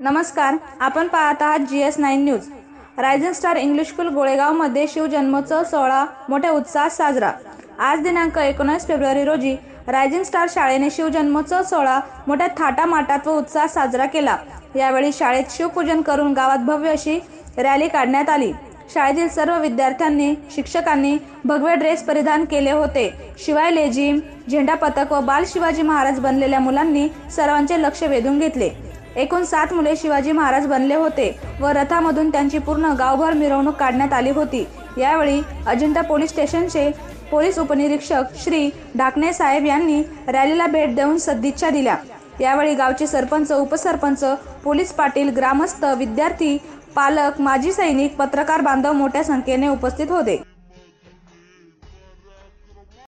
नमस्कार, आपण पाहत आहात GS9 news. Rising star English school गोळेगावमध्ये शिवजन्मोत्सव सोहळा मोठ्या उत्साहात साजरा। आज दिनांक 19 फेब्रुवारी रोजी रायझिंग स्टार शाळेने शिवजन्मोत्सव सोहळा मोठ्या थाटामाटात व उत्साहात साजरा केला। यावेळी शाळेत शिवपूजन करून गावात भव्य अशी रॅली काढण्यात आली। शाळेतील सर्व विद्यार्थ्यांनी शिक्षकांनी भगवे ड्रेस परिधान केले होते। शिवाय लेझिम, झेंडा पथक व बाल शिवाजी महाराज बनलेल्या मुलांनी सर्वांचे लक्ष वेधून घेतले। एकूण 7 मुले शिवाजी महाराज बनले होते व रथामधून त्यांची पूर्ण गावभर मिरवणूक काढण्यात आली होती। यावेळी अजिंठा पोलीस स्टेशनचे पोलीस उपनिरीक्षक श्री ढाकणे साहेब यांनी रॅलीला भेट देऊन सदिच्छा दिल्या। यावेळी गावचे सरपंच, उपसरपंच, पोलीस पाटील, ग्रामस्थ, विद्यार्थी, पालक, माजी सैनिक, पत्रकार बांधव मोठ्या संख्येने उपस्थित होते।